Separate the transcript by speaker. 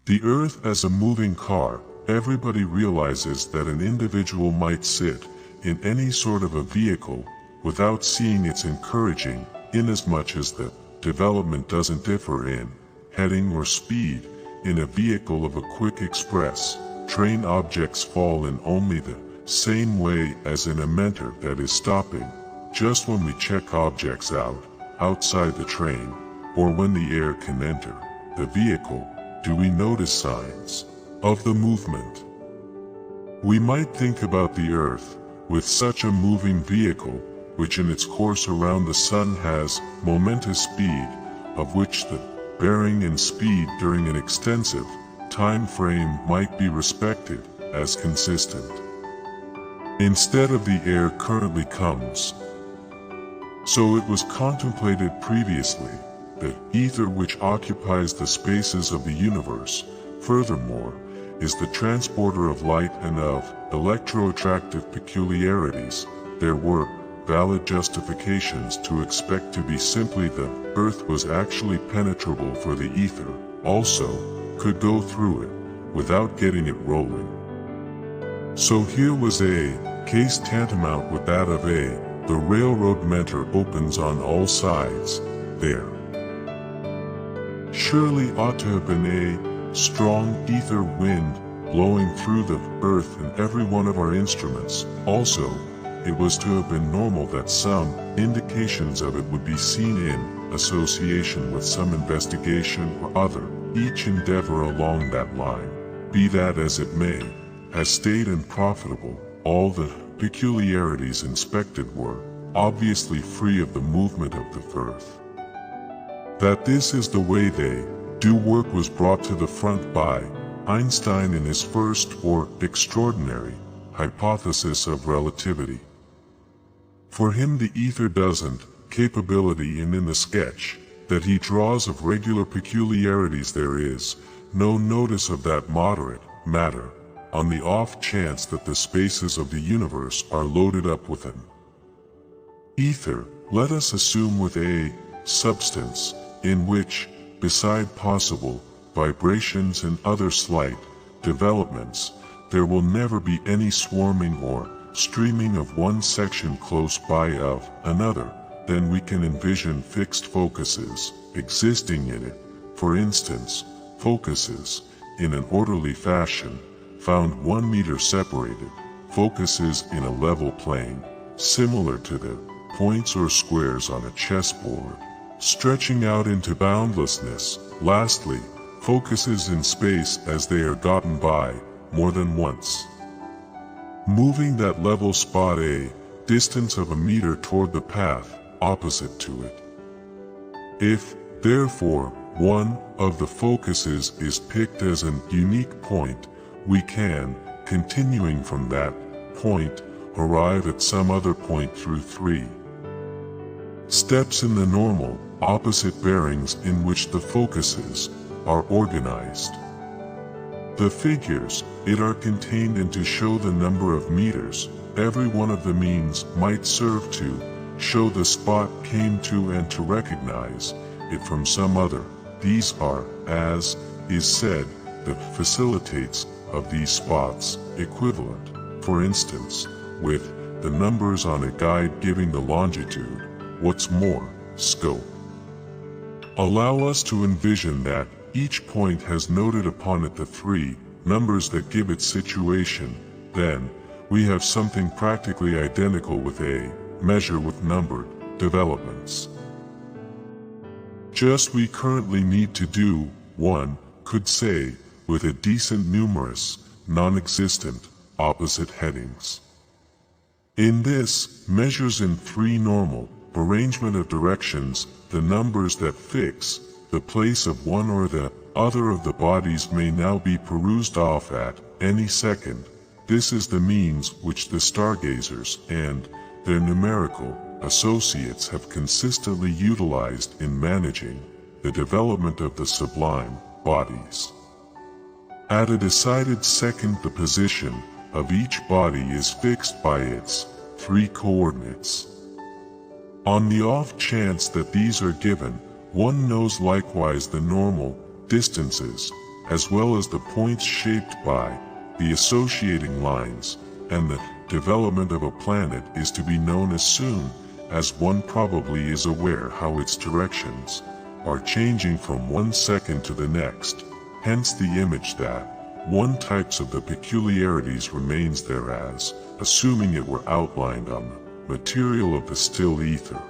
Speaker 1: The Earth as a moving car, everybody realizes that an individual might sit in any sort of a vehicle without seeing its encouraging, inasmuch as the development doesn't differ in heading or speed. In a vehicle of a quick express train, objects fall in only the same way as in a mentor that is stopping just when we check objects out outside the train, or when the air can enter the vehicle. Do we notice signs of the movement? We might think about the Earth with such a moving vehicle, which in its course around the sun has momentous speed, of which the bearing and speed during an extensive time frame might be respected as consistent. Instead of the air currently comes. So it was contemplated previously that ether, which occupies the spaces of the universe, furthermore, is the transporter of light and of electroattractive peculiarities. There were valid justifications to expect to be simply the Earth was actually penetrable, for the ether also could go through it without getting it rolling. So here was a case tantamount with that of the railroad mentor opens on all sides. There surely ought to have been a strong ether wind blowing through the Earth and every one of our instruments. Also, it was to have been normal that some indications of it would be seen in association with some investigation or other. Each endeavor along that line, be that as it may, has stayed unprofitable. All the peculiarities inspected were obviously free of the movement of the Earth. That this is the way they do work was brought to the front by Einstein in his first or extraordinary hypothesis of relativity. For him the ether doesn't capability, and in the sketch that he draws of regular peculiarities there is no notice of that moderate matter, on the off chance that the spaces of the universe are loaded up with an ether, let us assume with a substance, in which, beside possible vibrations and other slight developments, there will never be any swarming or streaming of one section close by of another. Then we can envision fixed focuses existing in it, for instance, focuses in an orderly fashion, found 1 meter separated, focuses in a level plane, similar to the points or squares on a chessboard, stretching out into boundlessness. Lastly, focuses in space as they are gotten by more than once, moving that level spot a distance of a meter toward the path opposite to it. If, therefore, one of the focuses is picked as an unique point, we can, continuing from that point, arrive at some other point through 3 steps in the normal, opposite bearings in which the focuses are organized. The figures it are contained in to show the number of meters every one of the means might serve to show the spot came to and to recognize it from some other. These are, as is said, the facilitates of these spots equivalent, for instance, with the numbers on a guide giving the longitude. What's more, scope. Allow us to envision that each point has noted upon it the 3 numbers that give its situation. Then, we have something practically identical with a measure with numbered developments. Just we currently need to do, one could say, with a decent numerous, non-existent, opposite headings. In this, measures in 3 normal arrangement of directions, the numbers that fix the place of one or the other of the bodies may now be perused off at any second. This is the means which the stargazers and their numerical associates have consistently utilized in managing the development of the sublime bodies. At a decided second, the position of each body is fixed by its 3 coordinates. On the off chance that these are given, one knows likewise the normal distances as well as the points shaped by the associating lines, and the development of a planet is to be known as soon as one probably is aware how its directions are changing from one second to the next, hence the image that one types of the peculiarities remains there as, assuming it were outlined on the material of the still ether.